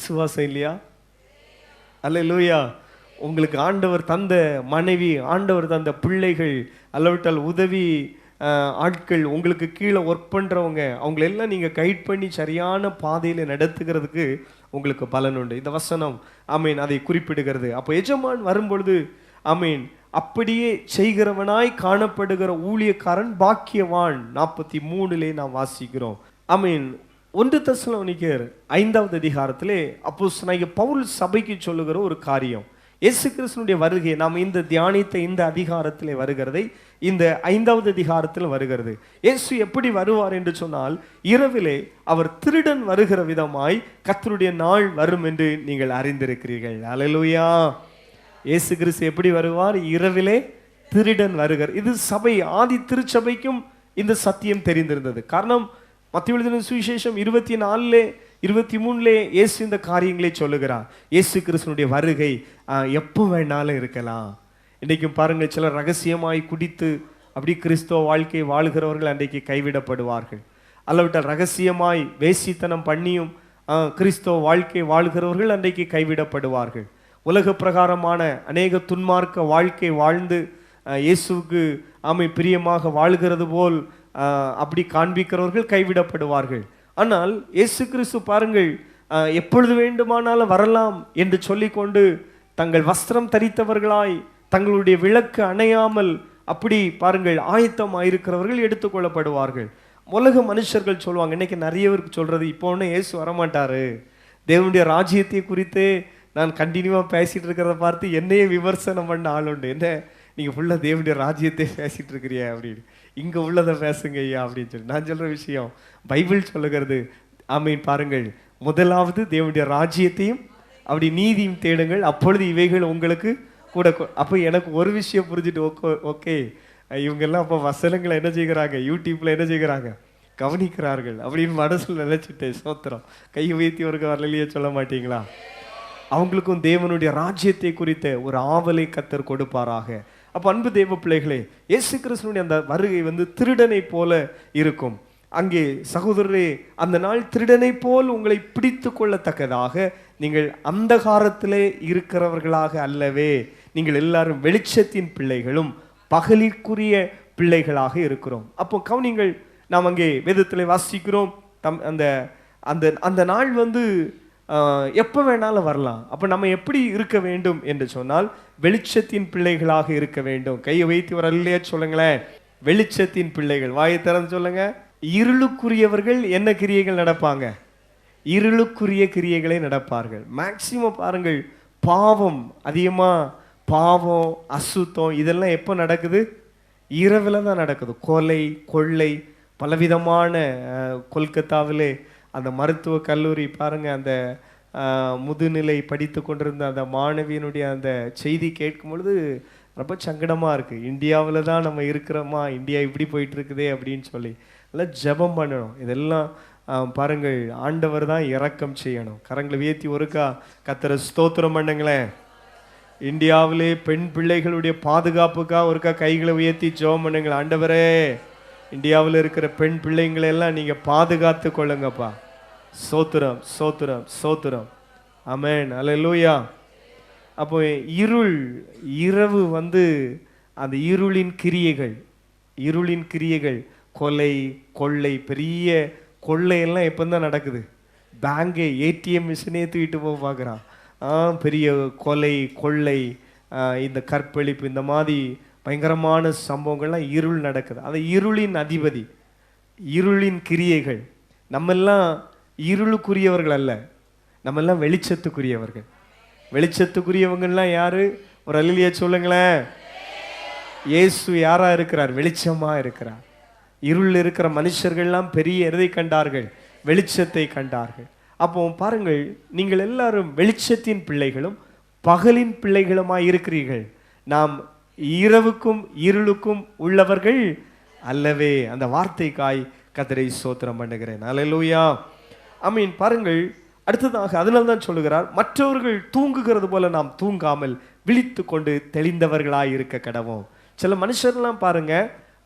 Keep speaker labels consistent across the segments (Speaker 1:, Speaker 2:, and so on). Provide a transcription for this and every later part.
Speaker 1: விசுவாசம் இல்லையா? அல்லேலூயா. உங்களுக்கு ஆண்டவர் தந்த மனைவி, ஆண்டவர் தந்த பிள்ளைகள், அல்லவிட்டால் உதவி ஆட்கள், உங்களுக்கு கீழே ஒர்க் பண்ணுறவங்க, அவங்களெல்லாம் நீங்கள் கைட் பண்ணி சரியான பாதையில் நடத்துகிறதுக்கு உங்களுக்கு பலன் உண்டு. இந்த வசனம் ஆமீன் அதை குறிப்பிடுகிறது. அப்போ எஜமான் வரும்பொழுது ஆமீன் அப்படியே செய்கிறவனாய் காணப்படுகிற ஊழியக்காரன் பாக்கியவான். 43 நாம் வாசிக்கிறோம். ஆமீன். 1 தெசலோனிக்கேயர் 5வது அதிகாரத்திலே அப்போஸ்தலனாகிய பவுல் சபைக்கு சொல்லுகிற ஒரு காரியம், இயேசு கிறிஸ்துவினுடைய வருகை, நாம் இந்த தியானித்த இந்த அதிகாரத்திலே வருகிறதை இந்த 5வது அதிகாரத்தில் வருகிறது. இயேசு எப்படி வருவார் என்று சொன்னால், இரவிலே அவர் திருடன் வருகிற விதமாய் கர்த்தருடைய நாள் வரும் என்று நீங்கள் அறிந்திருக்கிறீர்கள். அல்லேலூயா. இயேசு கிறிஸ்து எப்படி வருவார்? இரவிலே திருடன் வருகிறார். இது சபை, ஆதி திருச்சபைக்கும் இந்த சத்தியம் தெரிந்திருந்தது. காரணம், மத்தேயு எழுதின சுவிசேஷம் 24 23 இயேசு இந்த காரியங்களை சொல்லுகிறார். இயேசு கிறிஸ்துனுடைய வருகை எப்போ வேணாலும் இருக்கலாம். இன்றைக்கும் பாருங்கள், சிலர் ரகசியமாய் குடித்து அப்படி கிறிஸ்தவ வாழ்க்கை வாழ்கிறவர்கள் அன்றைக்கு கைவிடப்படுவார்கள். அல்லவிட்டால் ரகசியமாய் வேசித்தனம் பண்ணியும் கிறிஸ்தவ வாழ்க்கை வாழ்கிறவர்கள் அன்றைக்கு கைவிடப்படுவார்கள். உலக பிரகாரமான அநேக துன்மார்க்க வாழ்க்கை வாழ்ந்து இயேசுவுக்கு பிரியமாக வாழ்கிறது போல் அப்படி காண்பிக்கிறவர்கள் கைவிடப்படுவார்கள். ஆனால் இயேசு கிறிஸ்து பாருங்கள், எப்பொழுது வேண்டுமானாலும் வரலாம் என்று சொல்லிக்கொண்டு தங்கள் வஸ்திரம் தரித்தவர்களாய், தங்களுடைய விளக்கு அணையாமல் அப்படி பாருங்கள் ஆயத்தமாயிருக்கிறவர்கள் எடுத்துக்கொள்ளப்படுவார்கள். உலக மனுஷர்கள் சொல்லுவாங்க, இன்னைக்கு நிறைய பேருக்கு சொல்றது, இப்போ ஒன்றும் இயேசு வரமாட்டாரு, தேவனுடைய ராஜ்யத்தை குறித்து நான் கண்டினியூவாக பேசிட்டு இருக்கிறத பார்த்து என்னையே விமர்சனம் பண்ண ஆள் உண்டு. என்ன நீங்கள் ஃபுல்லாக தேவனுடைய ராஜ்யத்தை பேசிட்டு இருக்கிறிய அப்படின்னு, இங்கே உள்ளதை பேசுங்க ஐயா அப்படின்னு சொல்லி. நான் சொல்கிற விஷயம் பைபிள் சொல்லுகிறது. ஆமீன். பாருங்கள், முதலாவது தேவனுடைய ராஜ்யத்தையும் அப்படி நீதியும் தேடுங்கள், அப்பொழுது இவைகள் உங்களுக்கு கூட. அப்போ எனக்கு ஒரு விஷயம் புரிஞ்சுட்டு, ஓகே இவங்கெல்லாம் அப்போ வசனங்களை என்ன செய்கிறாங்க, யூடியூப்பில் என்ன செய்கிறாங்க, கவனிக்கிறார்கள் அப்படின்னு மனசில் நினைச்சிட்டேன். சோத்திரம். கை உயர்த்தியவருக்கு வரலையே சொல்ல மாட்டீங்களா? அவங்களுக்கும் தேவனுடைய ராஜ்யத்தை குறித்த ஒரு ஆவலை கர்த்தர் கொடுப்பாராக. அப்போ அன்பு தேவ பிள்ளைகளே, இயேசு கிறிஸ்துவினுடைய அந்த வருகை திருடனை போல இருக்கும். அங்கே சகோதரரே, அந்த நாள் திருடனை போல் உங்களை பிடித்து கொள்ளத்தக்கதாக நீங்கள் அந்தகாரத்திலே இருக்கிறவர்களாக அல்லவே, நீங்கள் எல்லாரும் வெளிச்சத்தின் பிள்ளைகளும் பகலிற்குரிய பிள்ளைகளாக இருக்கிறோம். அப்போ கவனிங்கள், நாம் அங்கே வேதத்தில் வாசிக்கிறோம், அந்த அந்த அந்த நாள் எப்போ வேணாலும் வரலாம். அப்போ நம்ம எப்படி இருக்க வேண்டும் என்று சொன்னால், வெளிச்சத்தின் பிள்ளைகளாக இருக்க வேண்டும். கையை வைத்து ஒரு அல்லையா சொல்லுங்களேன். வெளிச்சத்தின் பிள்ளைகள். வாயை திறந்து சொல்லுங்க. இருளுக்குரியவர்கள் என்ன கிரியைகள் நடப்பாங்க? இருளுக்குரிய கிரியைகளை நடப்பார்கள். மேக்சிமம் பாருங்கள், பாவம் அதிகமாக, பாவம் அசுத்தம் இதெல்லாம் எப்போ நடக்குது? இரவில் தான் நடக்குது. கொலை, கொள்ளை, பலவிதமான. கொல்கத்தாவிலே அந்த மருத்துவ கல்லூரி பாருங்க, அந்த முதுநிலை படித்து கொண்டிருந்த அந்த மாணவியினுடைய அந்த செய்தி கேட்கும் பொழுது ரொம்ப சங்கடமாக இருக்குது. இந்தியாவில் தான் நம்ம இருக்கிறோமா, இந்தியா இப்படி போயிட்டு இருக்குதே அப்படின்னு சொல்லி எல்லாம் ஜெபம் பண்ணணும். இதெல்லாம் பாருங்கள், ஆண்டவர் தான் இரக்கம் செய்யணும். கரங்களை உயர்த்தி ஒருக்கா கர்த்தரை ஸ்தோத்திரம் பண்ணுங்களேன். இந்தியாவிலே பெண் பிள்ளைகளுடைய பாதுகாப்புக்காக ஒருக்கா கைகளை உயர்த்தி ஜெபம் பண்ணுங்களேன். ஆண்டவரே, இந்தியாவில் இருக்கிற பெண் பிள்ளைங்களை எல்லாம் நீங்கள் பாதுகாத்து கொள்ளுங்கப்பா. சோத்திரம், சோத்திரம், சோத்திரம். ஆமென். அல்லேலூயா. அப்போ இருள், இரவு அந்த இருளின் கிரியைகள், இருளின் கிரியைகள், கொலை, கொள்ளை, பெரிய கொள்ளையெல்லாம் எப்போ தான் நடக்குது? பேங்கே ஏடிஎம் மிஷினே தூக்கிட்டு போக பார்க்குறான். பெரிய கொலை, கொள்ளை, இந்த கற்பழிப்பு, இந்த மாதிரி பயங்கரமான சம்பவங்கள்லாம் இருள் நடக்குது. அது இருளின் அதிபதி, இருளின் கிரியைகள். நம்மெல்லாம் இருளுக்குரியவர்கள் அல்ல, நம்மெல்லாம் வெளிச்சத்துக்குரியவர்கள். வெளிச்சத்துக்குரியவங்கள்லாம் யாரு? ஒரு அல்லேலூயா சொல்லுங்களேன். இயேசு யாரா இருக்கிறார்? வெளிச்சமா இருக்கிறார். இருள் இருக்கிற மனுஷர்கள்லாம் பெரிய எதை கண்டார்கள்? வெளிச்சத்தை கண்டார்கள். அப்போ பாருங்கள், நீங்கள் எல்லாரும் வெளிச்சத்தின் பிள்ளைகளும் பகலின் பிள்ளைகளுமாய் இருக்கிறீர்கள். நாம் இரவுக்கும் இருளுக்கும் உள்ளவர்கள் அல்லவே. அந்த வார்த்தைக்காய் கர்த்தரை ஸ்தோத்திரம் பண்ணுகிறேன். அல்லேலூயா. ஆமீன். பாருங்கள், அடுத்ததாக அதனால தான் சொல்லுகிறார், மற்றவர்கள் தூங்குகிறது போல நாம் தூங்காமல் விழித்து கொண்டு தெளிந்தவர்களாய் இருக்க கடவோம். சில மனுஷர்லாம் பாருங்க,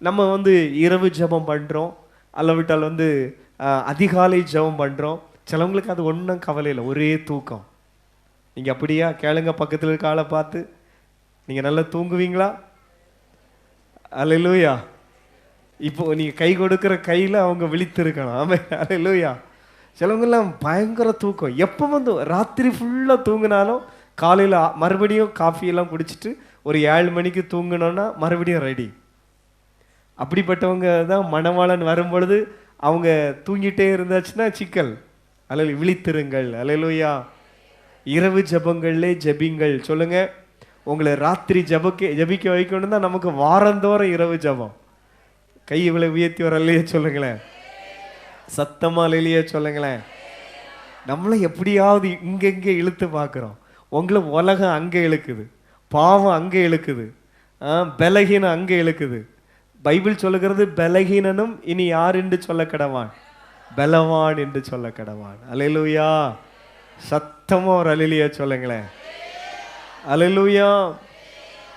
Speaker 1: நம்ம இரவு ஜெபம் பண்ணுறோம், அல்லவிட்டால் அதிகாலை ஜெபம் பண்ணுறோம். சிலவங்களுக்கு அது ஒன்றும் கவலை இல்லை, ஒரே தூக்கம். நீங்கள் அப்படியா? கேளுங்க பக்கத்தில் இருக்க ஆளை பார்த்து, நீங்கள் நல்லா தூங்குவீங்களா? அல்லேலூயா. இப்போ நீங்கள் கை கொடுக்குற கையில் அவங்க விழித்திருக்கணும். ஆமாம், அல்லேலூயா. சிலவங்கெல்லாம் பயங்கர தூக்கம். எப்போ வந்து ராத்திரி ஃபுல்லாக தூங்கினாலும் காலையில் மறுபடியும் காஃபியெல்லாம் குடிச்சிட்டு ஒரு 7 மணிக்கு தூங்கினோன்னா மறுபடியும் ரெடி. அப்படிப்பட்டவங்க தான் மணவாளன் வரும்பொழுது அவங்க தூங்கிட்டே இருந்தாச்சுன்னா சிக்கல். அல்ல, விழித்திருங்கள். அல்லேலூயா. இரவு ஜபங்கள்லே ஜபிங்கள். சொல்லுங்க, உங்களை ராத்திரி ஜபிக்க வைக்கணும் தான் நமக்கு வாரந்தோறும் இரவு ஜபம். கை இவ்வளவு உயர்த்தி வரலையே சொல்லுங்களேன், சத்தமா இல்லையே சொல்லுங்களேன். நம்மளை எப்படியாவது இங்கெங்கே இழுத்து பார்க்குறோம். உங்களை உலகம் அங்கே இழுக்குது, பாவம் அங்கே இழுக்குது, பலகீனம் அங்கே இழுக்குது. பைபிள் சொல்லுகிறது, பலகீனனும் இனி யார் என்று சொல்ல கடவான்? பலவான் என்று சொல்ல கடவான். அல்லேலூயா. சத்தமா ஒரு அல்லேலூயா சொல்லுங்களேன். அல்லேலூயா.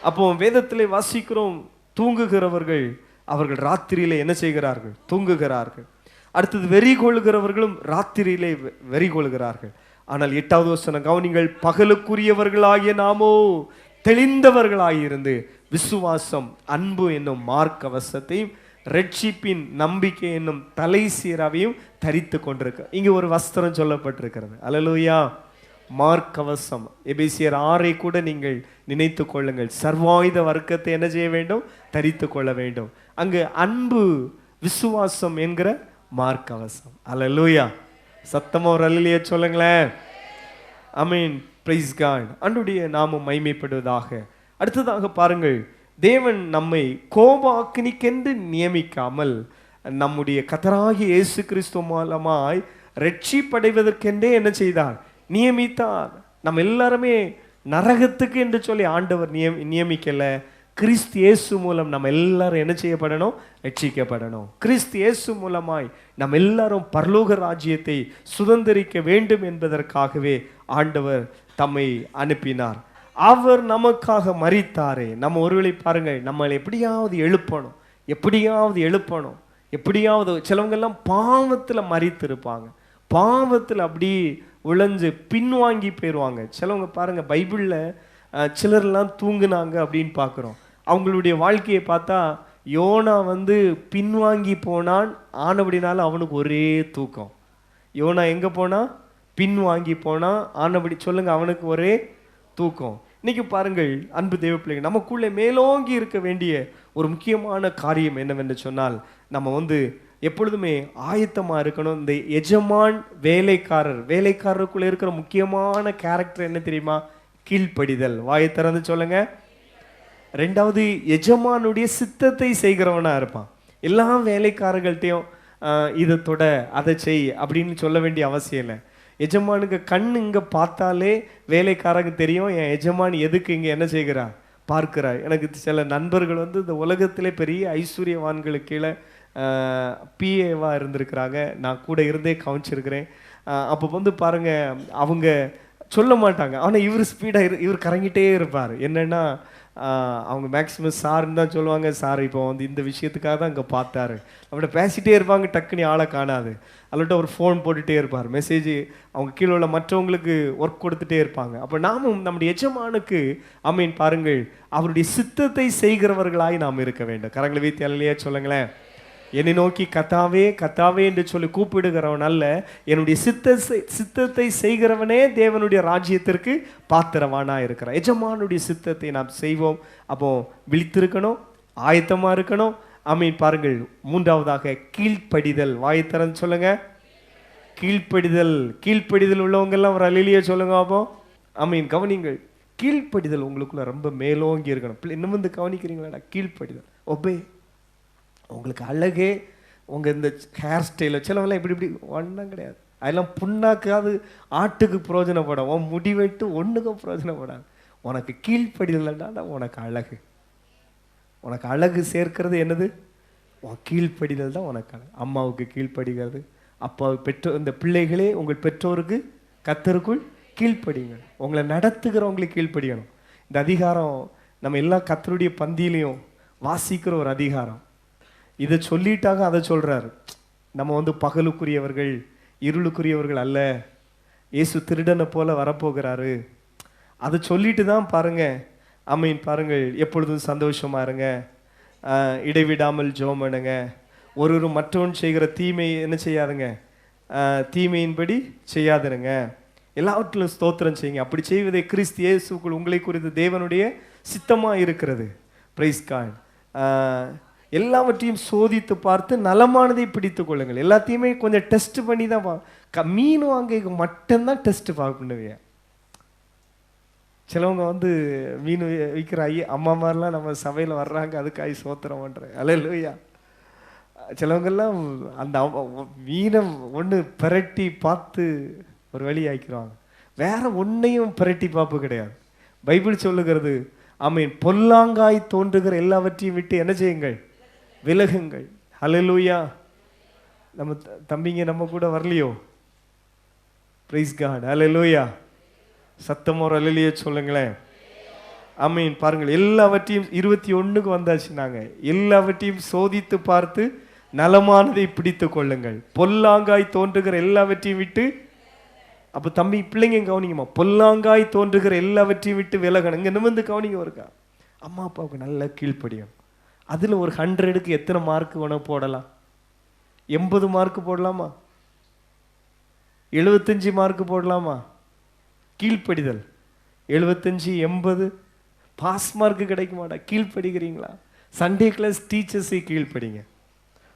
Speaker 1: அப்போ வேதத்திலே வாசிக்கிறோம், தூங்குகிறவர்கள் அவர்கள் ராத்திரியிலே என்ன செய்கிறார்கள்? தூங்குகிறார்கள். அடுத்தது வெறி கொள்கிறவர்களும் ராத்திரியிலே வெறி கொள்கிறார்கள். ஆனால் 8வது வசனம் கவனிங்கள், பகலுக்குரியவர்களாகிய நாமோ தெளிந்தவர்களாயிருந்து விசுவாசம், அன்பு என்னும் மார்க்கவசத்தையும் ரட்சிப்பின் நம்பிக்கை என்னும் தலை சீராவையும் தரித்து கொண்டிருக்க. இங்க ஒரு வஸ்திரம் சொல்லப்பட்டிருக்கிறது. அல்லேலூயா. மார்க்கவசம். எபேசியர் 6 கூட நீங்கள் நினைத்து கொள்ளுங்கள். சர்வாயுத வர்க்கத்தை என்ன செய்ய வேண்டும்? தரித்து கொள்ள வேண்டும். அங்கு அன்பு, விசுவாசம் என்கிற மார்க்கவசம். அல்லேலூயா. சத்தமா ஒரு அல்லேலூயா சொல்லுங்களேன். ஆமென். Praise God. ஆண்டவருடைய நாமம் மகிமைப்படுவதாக. அடுத்ததாக பாருங்கள், தேவன் நம்மை கோபாக்கினிக்கென்று நியமிக்காமல் நம்முடைய கர்த்தராகிய இயேசு கிறிஸ்து மூலமாய் ரட்சிப்படைவதற்கென்றே என்ன செய்தார்? நியமித்தார். நம்ம எல்லாருமே நரகத்துக்கு என்று சொல்லி ஆண்டவர் நியமிக்கல. கிறிஸ்து இயேசு மூலம் நம்ம எல்லாரும் என்ன செய்யப்படணும்? ரட்சிக்கப்படணும். கிறிஸ்து இயேசு மூலமாய் நம்ம எல்லாரும் பரலோக ராஜ்யத்தை சுதந்திரிக்க வேண்டும் என்பதற்காகவே ஆண்டவர் தம்மை அனுப்பினார். அவர் நமக்காக மரித்தாரே. நம்ம ஒருவேளை பாருங்கள், நம்மளை எப்படியாவது எழுப்பணும், எப்படியாவது. சிலவங்கெல்லாம் பாவத்தில் மரித்திருப்பாங்க, பாவத்தில் அப்படி உழைஞ்சு பின்வாங்கி போயிடுவாங்க. சிலவங்க பாருங்க, பைபிளில் சிலர்லாம் தூங்குனாங்க அப்படின்னு பார்க்குறோம். அவங்களுடைய வாழ்க்கையை பார்த்தா, யோனா வந்து பின்வாங்கி போனான், ஆனபடினால அவனுக்கு ஒரே தூக்கம். யோனா எங்கே போனான்? பின்வாங்கி போனான், ஆனபடி சொல்லுங்க, அவனுக்கு ஒரே தூக்கம். இன்னைக்கு பாருங்கள் அன்பு தேவ பிள்ளைகள், நமக்குள்ளே மேலோங்கி இருக்க வேண்டிய ஒரு முக்கியமான காரியம் என்னவென்று சொன்னால், நம்ம வந்து எப்பொழுதுமே ஆயத்தமாக இருக்கணும். இந்த எஜமான் வேலைக்காரருக்குள்ளே இருக்கிற முக்கியமான கேரக்டர் என்ன தெரியுமா? கீழ்ப்படிதல். வாயை திறந்து சொல்லுங்க. 2வது, எஜமானுடைய சித்தத்தை செய்கிறவனா இருப்பான். எல்லா வேலைக்காரர்கள்ட்டையும் இதை தொட, அதை செய் அப்படின்னு சொல்ல வேண்டிய அவசியம் இல்லை. எஜமானுக்கு கண் இங்கே பார்த்தாலே வேலைக்காரங்க தெரியும், என் எஜமான் எதுக்கு இங்கே என்ன செய்கிறார், பார்க்கிறார். எனக்கு சில நண்பர்கள் வந்து இந்த உலகத்திலே பெரிய ஐஸ்வர்யவான்களுக்கு கீழே பிஏவாக இருந்திருக்கிறாங்க. நான் கூட இருந்தே கவனிச்சிருக்கிறேன். அப்போ வந்து பாருங்கள், அவங்க சொல்ல மாட்டாங்க, ஆனால் இவர் ஸ்பீடாக இவர் கறங்கிட்டே இருப்பார். என்னென்னா அவங்க மேக்ஸிமம் சார்ன்னு தான் சொல்லுவாங்க. சார் இப்போ வந்து இந்த விஷயத்துக்காக தான் இங்கே பார்த்தாரு அவட பேசிகிட்டே இருப்பாங்க. டக்குனி ஆளை காணாது. அல்லட்ட ஒரு ஃபோன் போட்டுகிட்டே இருப்பார், மெசேஜ் அவங்க கீழே உள்ள மற்றவங்களுக்கு ஒர்க் கொடுத்துட்டே இருப்பாங்க. அப்போ நாமும் நம்முடைய எஜமானுக்கு ஆமீன் பாருங்கள், அவருடைய சித்தத்தை செய்கிறவர்களாய் நாம் இருக்க வேண்டும். கரங்களை வைத்து அல்லையா சொல்லுங்களேன். என்னை நோக்கி கத்தாவே கத்தாவே என்று சொல்லி கூப்பிடுகிறவன் அல்ல, என்னுடைய சித்தத்தை செய்கிறவனே தேவனுடைய ராஜ்யத்திற்கு பாத்திரவானா இருக்கிறான். எஜமானுடைய சித்தத்தை நாம் செய்வோம். அப்போ விழித்திருக்கணும், ஆயத்தமா இருக்கணும். ஆமீன் பாருங்கள். 3வதாக கீழ்ப்படிதல். வாயை திறந்து சொல்லுங்க. கீழ்ப்படிதல் உள்ளவங்க எல்லாம் ஒரு அல்லேலூயா சொல்லுங்க. அப்போ ஆமீன். கவனிங்கள், கீழ்ப்படிதல் உங்களுக்குள்ள ரொம்ப மேலோங்கி இருக்கணும். இன்னும் வந்து கவனிக்கிறீங்களா? கீழ்ப்படிதல், ஒபே. உங்களுக்கு அழகே உங்கள் இந்த ஹேர் ஸ்டைலில் சிலவெல்லாம் இப்படி ஒன்றும் கிடையாது. அதெல்லாம் புண்ணாக்காது ஆட்டுக்கு பிரயோஜனப்படும். உன் முடி வெட்டு ஒன்றுக்கும் பிரயோஜனப்படாது. உனக்கு கீழ்ப்படிதல்னா உனக்கு அழகு சேர்க்கிறது என்னது? உன் கீழ்ப்படிதல் தான் உனக்கு அழகு. அம்மாவுக்கு கீழ்ப்படுகிறது, அப்பாவுக்கு இந்த பிள்ளைகளே உங்கள் பெற்றோருக்கு கர்த்தருக்குள் கீழ்ப்படிங்க. உங்களை நடத்துகிறவங்களுக்கு கீழ்ப்படியணும். இந்த அதிகாரம் நம்ம எல்லா கர்த்தருடைய பந்தியிலையும் வாசிக்கிற ஒரு அதிகாரம். இதை சொல்லிட்டாங்க, அதை சொல்கிறாரு. நம்ம வந்து பகலுக்குரியவர்கள், இருளுக்குரியவர்கள் அல்ல. இயேசு திருடனை போல வரப்போகிறாரு. அதை சொல்லிட்டு தான் பாருங்க, ஆமீன், பாருங்கள், எப்பொழுதும் சந்தோஷமா இருங்க, இடைவிடாமல் ஜெபம் பண்ணுங்க, ஒரு மற்றவன் செய்கிற தீமை என்ன செய்யாதுங்க, தீமையின்படி செய்யாதுருங்க, எல்லாவற்றிலும் ஸ்தோத்திரம் செய்யுங்க, அப்படி செய்வதை கிறிஸ்து இயேசுக்குள் உங்களை குறித்து தேவனுடைய சித்தமாக இருக்கிறது. Praise God. எல்லாவற்றையும் சோதித்து பார்த்து நலமானதை பிடித்து கொள்ளுங்கள். எல்லாத்தையுமே கொஞ்சம் டெஸ்ட் பண்ணி தான் மீன் வாங்க மட்டும்தான் டெஸ்ட் பண்ணுவேன். சிலவங்க வந்து மீன் விற்கிற அம்மா மாதிரிலாம் நம்ம சபையில் வர்றாங்க, அதுக்காக சோத்திரம் பண்ணுறேன். அல்லேலூயா. சிலவங்கெல்லாம் அந்த மீனை ஒன்று பிரட்டி பார்த்து ஒரு வழி ஆக்கிடுவாங்க, வேற ஒன்றையும் பிரட்டி பார்ப்பு கிடையாது. பைபிள் சொல்லுகிறது, ஆமீன், பொல்லாங்காய் தோன்றுகிற எல்லாவற்றையும் விட்டு என்ன செய்யுங்கள், விலகுங்கள். அல்லேலூயா. நம்ம தம்பிங்க நம்ம கூட வரலையோ? Praise God. அல்லேலூயா. சத்தம் ஒரு அல்லேலூயா சொல்லுங்களேன். ஆமீன். பாருங்கள், எல்லாவற்றையும் 21க்கு வந்தாச்சு. நாங்கள் எல்லாவற்றையும் சோதித்து பார்த்து நலமானதை பிடித்து கொள்ளுங்கள், பொல்லாங்காய் தோன்றுகிற எல்லாவற்றையும் விட்டு. அப்போ தம்பி பிள்ளைங்க கவனிங்கம்மா, பொல்லாங்காய் தோன்றுகிற எல்லாவற்றையும் விட்டு விலகணும். இங்கே நிமிர்ந்து கவனிங்க இருக்கா. அம்மா அப்பாவுக்கு நல்லா கீழ்ப்படியும். அதில் ஒரு 100க்கு எத்தனை மார்க் வேணும் போடலாம்? 80 மார்க் போடலாமா? 75 மார்க் போடலாமா? கீழ்ப்படிதல் 75 80 பாஸ் மார்க் கிடைக்க மாட்டா. கீழ்ப்படுகிறீங்களா? சண்டே கிளாஸ் டீச்சர்ஸை கீழ்ப்படிங்க.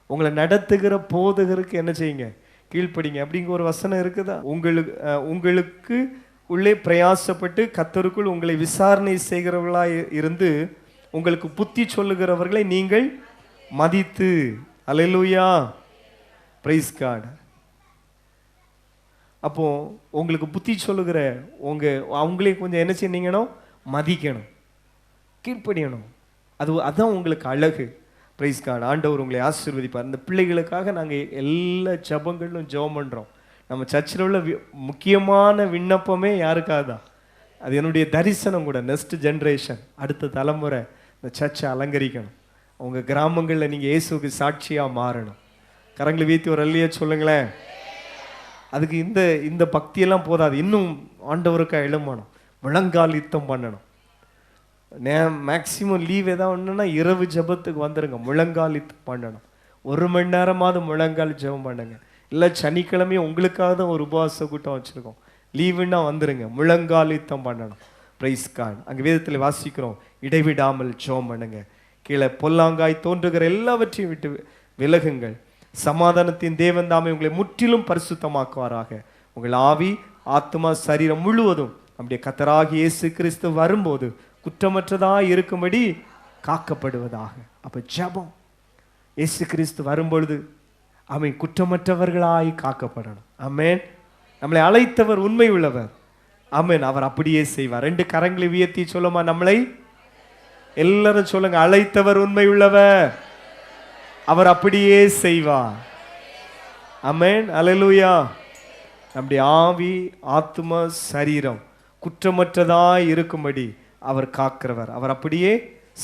Speaker 1: உங்களை நடத்துகிற போதகருக்கு என்ன செய்யுங்க, கீழ்ப்படிங்க. அப்படிங்கிற ஒரு வசனம் இருக்குதா? உங்களுக்கு உள்ளே பிரயாசப்பட்டு கர்த்தருக்குள் உங்களை விசாரணை செய்கிறவர்களாய் இருந்து உங்களுக்கு புத்தி சொல்லுகிறவர்களை நீங்கள் மதித்து. அல்லேலூயா. Praise God. அப்போ உங்களுக்கு புத்தி சொல்லுகிற அவங்களே கொஞ்சம் என்ன செய்யணும், மதிக்கணும், கீழ்ப்படியணும். அதுதான் உங்களுக்கு அழகு. Praise God. ஆண்டவர் உங்களை ஆசீர்வதிப்பார். இந்த பிள்ளைகளுக்காக நாங்கள் எல்லா ஜெபங்களும் ஜெபம் பண்ணுறோம். நம்ம சர்ச்சில் உள்ள முக்கியமான விண்ணப்பமே யாருக்காக தான்? அது என்னுடைய தரிசனம் கூட. நெக்ஸ்ட் ஜென்ரேஷன், அடுத்த தலைமுறை இந்த சர்ச்சை அலங்கரிக்கணும். உங்கள் கிராமங்களில் நீங்கள் இயேசுக்கு சாட்சியாக மாறணும். கரங்களை வீழ்த்தி ஒரு அல்லையே சொல்லுங்களேன். அதுக்கு இந்த பக்தியெல்லாம் போதாது, இன்னும் ஆண்டவருக்காக எழும்பணும், முழங்கால் யுத்தம் பண்ணணும். மேக்சிமம் லீவ் ஏதாவது ஒன்றுனா இரவு ஜபத்துக்கு வந்துடுங்க, முழங்கால் யுத்தம் பண்ணணும். 1 மணி நேரமாவது முழங்கால் ஜெபம் பண்ணுங்க. இல்லை சனிக்கிழமையும் உங்களுக்காக தான் ஒரு உபவாச கூட்டம் வச்சுருக்கோம், லீவுன்னா வந்துடுங்க, முழங்கால் யுத்தம் பண்ணணும். Praise God. அங்கே வேதத்தில் வாசிக்கிறோம், இடைவிடாமல் ஜெபம் பண்ணுங்க. கீழே பொல்லாங்காய் தோன்றுகிற எல்லாவற்றையும் விட்டு விலகுங்கள். சமாதானத்தின் தேவன் தாமே உங்களை முற்றிலும் பரிசுத்தமாக்குவாராக. உங்கள் ஆவி ஆத்மா சரீரம் முழுவதும் நம்முடைய கர்த்தராகிய இயேசு கிறிஸ்து வரும்போது குற்றமற்றதாக இருக்கும்படி காக்கப்படுவதாக. அப்போ ஜெபம், இயேசு கிறிஸ்து வரும்பொழுது அவன் குற்றமற்றவர்களாய் காக்கப்படணும். ஆமென். நம்மளை அழைத்தவர் உண்மை உள்ளவர். ஆமென். அவர் அப்படியே செய்வார். 2 கரங்களை உயர்த்தி சொல்லுமா, நம்மளை எல்லாரும் சொல்லுங்க, அழைத்தவர் உண்மை உள்ளவர், அவர் அப்படியே செய்வார். ஆமென். அல்லேலூயா. நம்முடைய ஆவி ஆத்மா சரீரம் குற்றமற்றதாய் இருக்கும்படி அவர் காக்கிறவர், அவர் அப்படியே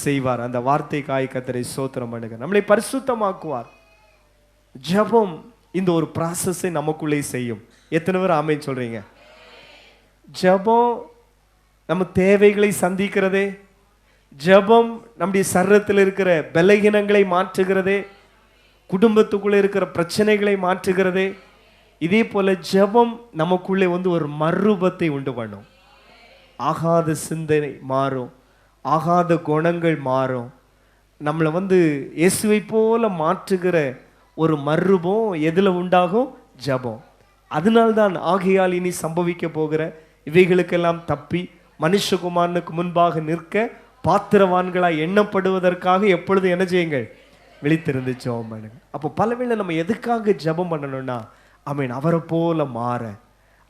Speaker 1: செய்வார். அந்த வார்த்தைக்காய் கர்த்தரை ஸ்தோத்திரம் பண்ணுங்க. நம்மளை பரிசுத்தமாக்குவார். ஜெபம் இந்த ஒரு ப்ராசஸை நமக்குள்ளே செய்யும். எத்தனை பேர் ஆமென் சொல்றீங்க? ஜெபம் நம்ம தேவைகளை சந்திக்கிறதே, ஜெபம் நம்முடைய சரீரத்தில் இருக்கிற பலகீனங்களை மாற்றுகிறதே, குடும்பத்துக்குள்ளே இருக்கிற பிரச்சனைகளை மாற்றுகிறதே. இதே போல ஜெபம் நமக்குள்ளே ஒரு மறுரூபத்தை உண்டு பண்ணும். ஆகாத சிந்தனை மாறும், ஆகாத குணங்கள் மாறும். நம்மளை இயேசுவை போல மாற்றுகிற ஒரு மறுரூபம் எதில் உண்டாகும்? ஜெபம். அதனால்தான் ஆகையால் இனி சம்பவிக்க போகிற இவைகளுக்கெல்லாம் தப்பி மனுஷகுமாரனுக்கு முன்பாக நிற்க பாத்திரவான்களாய் எண்ணப்படுவதற்காக எப்பொழுதும் என்ன செய்யுங்கள்? விழித்திருந்து ஜெபம் பண்ணுங்க. அப்போ பலவேளை நம்ம எதுக்காக ஜெபம் பண்ணணும்னா, ஆமென், அவரை போல மாற,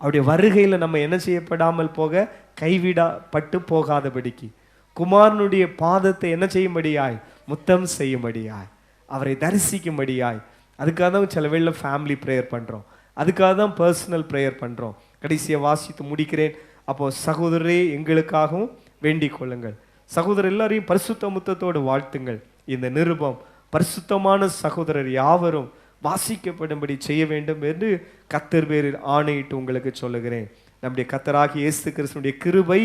Speaker 1: அவருடைய வருகையில் நம்ம என்ன செய்யப்படாமல் போக, கைவிடப்பட்டு போகாதபடிக்கு, குமாரனுடைய பாதத்தை என்ன செய்யும்படியாய், முத்தம் செய்யும்படியாய், அவரை தரிசிக்கும்படியாய். அதுக்காக தான் சில வேளை ஃபேமிலி ப்ரேயர் பண்ணுறோம், அதுக்காக தான் பர்சனல் ப்ரேயர் பண்ணுறோம். கடைசியை வாசித்து முடிக்கிறேன். அப்போ சகோதரரே, எங்களுக்காகவும் வேண்டிக் கொள்ளுங்கள். சகோதரர் எல்லாரையும் பரிசுத்த முத்தத்தோடு வாழ்த்துங்கள். இந்த நிருபம் பரிசுத்தமான சகோதரர் யாவரும் வாசிக்கப்படும்படி செய்ய வேண்டும் என்று கர்த்தர் பேரில் ஆணையிட்டு உங்களுக்கு சொல்லுகிறேன். நம்முடைய கர்த்தராகிய இயேசு கிறிஸ்துவினுடைய கிருபை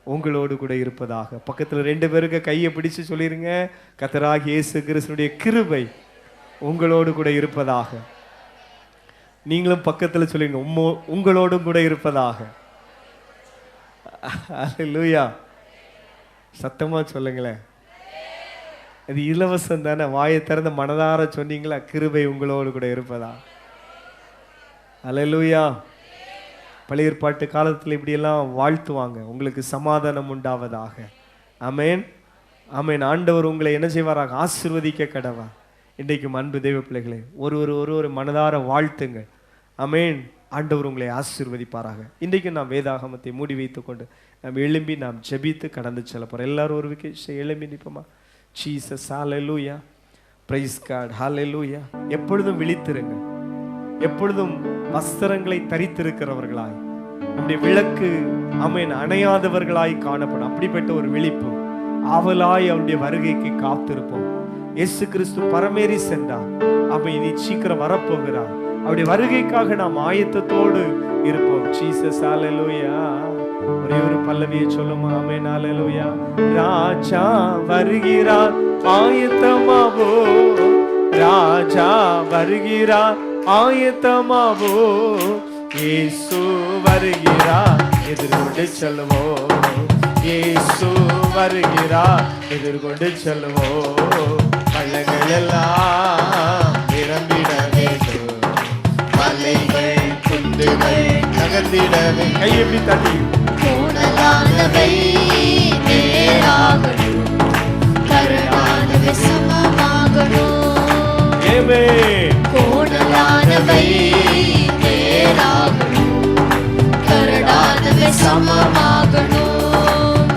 Speaker 1: உங்களோடு கூட இருப்பதாக. பக்கத்தில் 2 பேருக்கு கையை பிடிச்சு சொல்லிருங்க, கர்த்தராகிய இயேசு கிறிஸ்துவினுடைய கிருபை உங்களோடு கூட இருப்பதாக. நீங்களும் பக்கத்தில் சொல்லுங்க, உங்களோடும் கூட இருப்பதாக. அல்லேலூயா. சத்தமா சொல்லுங்களேன். அது இலவசம் தானே. வாயை திறந்த மனதார சொன்னீங்களா, கிருபை உங்களோடு கூட இருப்பதா. அல்லேலூயா. பழைய ஏற்பாட்டு காலத்தில் இப்படியெல்லாம் வாழ்த்துவாங்க, உங்களுக்கு சமாதானம் உண்டாவதாக. ஆமென், ஆமென். ஆண்டவர் உங்களை என்ன செய்வாராக, ஆசீர்வதிக்க கடவா. இன்றைக்கும் அன்பு தெய்வ பிள்ளைகளே, ஒரு மனதார வாழ்த்துங்க. ஆமென். ஆண்டவர் உங்களை ஆசீர்வதிப்பாராக. இன்றைக்கு நாம் வேதாகமத்தை மூடி வைத்துக்கொண்டு நாம் எழும்பி நாம் ஜெபித்து கடந்து செல்ல போகிறோம். எல்லாரும் ஒரு விக்கெட் எழும்பி நிற்போமா. ஜீசஸ், ஹல்லேலூயா, பிரைஸ் காட், ஹல்லேலூயா. எப்பொழுதும் விழித்திருங்க, எப்பொழுதும் வஸ்திரங்களை தரித்திருக்கிறவர்களாய், நம்முடைய விளக்கு ஆமென் அணையாதவர்களாய் காணப்படும். அப்படிப்பட்ட ஒரு விழிப்பு ஆவலாய் அவருடைய வருகைக்கு காத்திருப்போம். இயேசு கிறிஸ்து பரமேறி சென்றார். அவன் இனி சீக்கிரம் வரப்போகிறார். அவருடைய வருகைக்காக நாம் ஆயத்தத்தோடு இருப்போம். ஜீசஸ், ஹல்லேலூயா. ஒரே ஒரு பல்லவியை சொல்லுமா. ஆமென், ஹல்லேலூயா. ராஜா வருகிறார், ஆயத்தமாவோ. ராஜா வருகிறார், ஆயத்தமாவோ. இயேசு வருகிறார், எதிர்கொண்டு செல்வோம். இயேசு வருகிறார், எதிர்கொண்டு செல்வோம். பள்ளங்கள் எல்லாம் நிரம்பிட வேண்டும், மலைகள் குண்டுகள் நகர்ந்திடவே. கையெப்படி தட்டி.
Speaker 2: கோணலானவை நேராகணும், கரடானவை சமமாகணும். கோணலானவை நேராகணும், கரடானவை சமமாகணும்.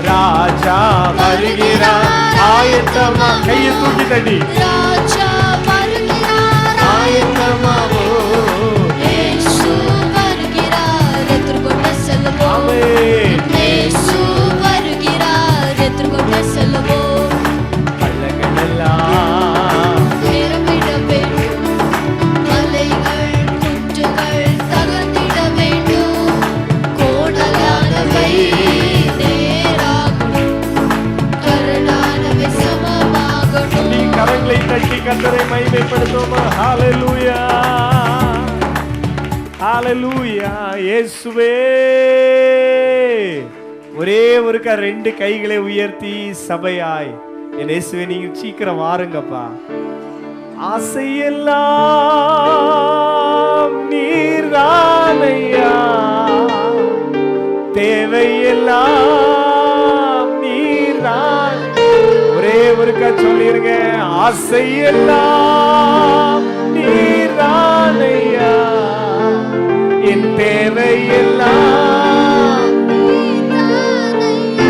Speaker 1: ராஜா வருகிறார், ஆயத்தமா. கையை தூக்கி தட்டி.
Speaker 2: ராஜா வருகிறார்,
Speaker 1: ஆயத்தமாவோ.
Speaker 2: இயேசு வருகிறார், எதிர்கொண்டு செல்வோம். இயேசு வருகிறார், எதிர்கொண்டு செல்வோம்.
Speaker 1: பள்ளங்கள் எல்லாம்
Speaker 2: நிரம்பிட வேண்டும், மலைகள் குன்றுகள் தகர்ந்திட வேண்டும். கோணலானவை நேராகணும், கரடானவை சமமாகணும்.
Speaker 1: நீ கரங்களை தட்டி கர்த்தரை மகிமைப்படுத்துவோமா. ஹல்லேலூயா, ஹல்லேலூயா. இயேசுவே. ஒரே ஒருக்கா 2 கைகளை உயர்த்தி சபையாய், என் இயேசுவே நீங்க சீக்கிரம் வாருங்கப்பா. ஆசையெல்லாம் நீர்தானையா, தேவையெல்லாம் நீர்தான். ஒரே ஒருக்கா சொல்லிருங்க, ஆசையெல்லாம் நீர்தானையா, என் தேவையெல்லாம்.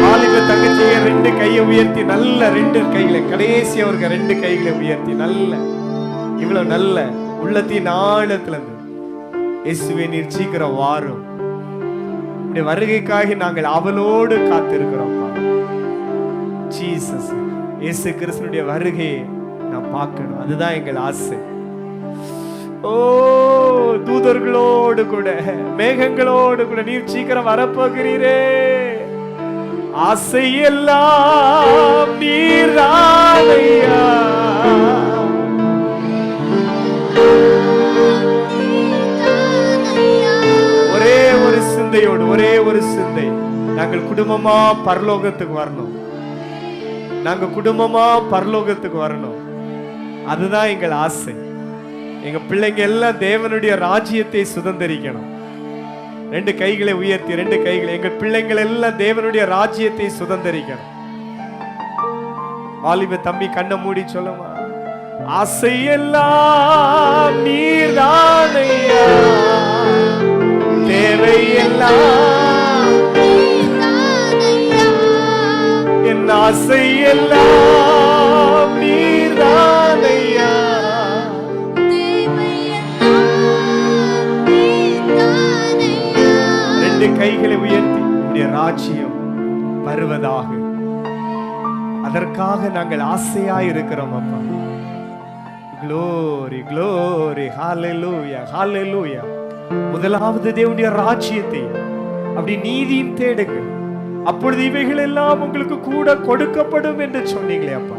Speaker 1: ஆளுங்க தங்கச்சிய 2 கையை உயர்த்தி நல்ல 2 கைகளை, கடைசி அவருக்கு 2 கைகளை உயர்த்தி நல்ல, இவ்வளவு நல்ல உள்ளத்தின் ஆழத்துல இருந்து, இயேசுவே நீர் சீக்கிரம் வாரும். இந்த வருகைக்காக நாங்கள் அவளோடு காத்திருக்கிறோம். ஜீசஸ், இயேசு கிறிஸ்துனுடைய வருகையை நான் பார்க்கணும், அதுதான் எங்கள் ஆசை. ஓ, தூதர்களோடு கூட மேகங்களோடு கூட நீர் சீக்கிரம் வரப்போகிறீரே. ஆசையெல்லாம் நீர்தானையா, ஒரே ஒரு சிந்தையோடு, ஒரே ஒரு சிந்தை, நாங்கள் குடும்பமா பரலோகத்துக்கு வரணும். நாங்க குடும்பமா பரலோகத்துக்கு வரணும். அதுதான் எங்கள் ஆசை. எங்க பிள்ளைங்க எல்லாம் தேவனுடைய ராஜ்யத்தை சுதந்தரிக்கணும். 2 கைகளை உயர்த்தி, 2 கைகளை. எங்கள் பிள்ளைங்கள் எல்லாம் தேவனுடைய ராஜ்யத்தை சுதந்தரிக்கணும். வாலிப தம்பி கண்ணை மூடி சொல்லுமா. ஆசையெல்லாம் நீர்தானையா, தேவையெல்லாம் என் ஆசையெல்லாம் நீர்தானையா. 2 கைகளை உயர்த்தி உடைய ராஜ்யம் வருவதாக, அதற்காக நாங்கள் ஆசையாய் இருக்கிறோம் அப்பா. Glory, glory, hallelujah, hallelujah. முதலாவது தேவனுடைய ராஜ்யத்தை அப்படி நீதியும் தேடுங்க, அப்பொழுது இவைகள் எல்லாம் உங்களுக்கு கூட கொடுக்கப்படும் என்று சொன்னீங்களே அப்பா.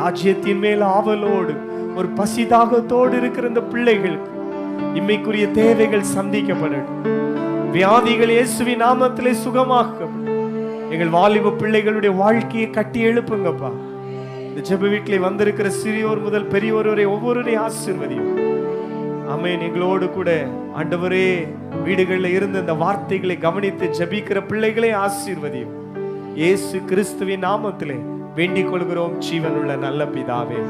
Speaker 1: ராஜ்யத்தின் மேல் ஆவலோடு ஒரு பசிதாகத்தோடு இருக்கிற இந்த பிள்ளைகளுக்கு இம்மைக்குரிய தேவைகள் சந்திக்கப்படட்டும். வியாதிகள் இயேசுவின் நாமத்திலே சுகமாக்கப்படும். எங்கள் வாலிப பிள்ளைகளுடைய வாழ்க்கையை கட்டி எழுப்புங்கப்பா. இந்த ஜெப வீட்டிலே வந்திருக்கிற சிறியோர் முதல் பெரியோர் வரை ஒவ்வொருவரையும் ஆசீர்வதியும். ஆமென். எங்களோடு கூட ஆண்டவரே வீடுகளில் இருந்து இந்த வார்த்தைகளை கவனித்து ஜெபிக்கிற பிள்ளைகளை ஆசீர்வதியும். இயேசு கிறிஸ்துவின் நாமத்திலே வேண்டிக் கொள்கிறோம் ஜீவனுள்ள நல்ல பிதாவே.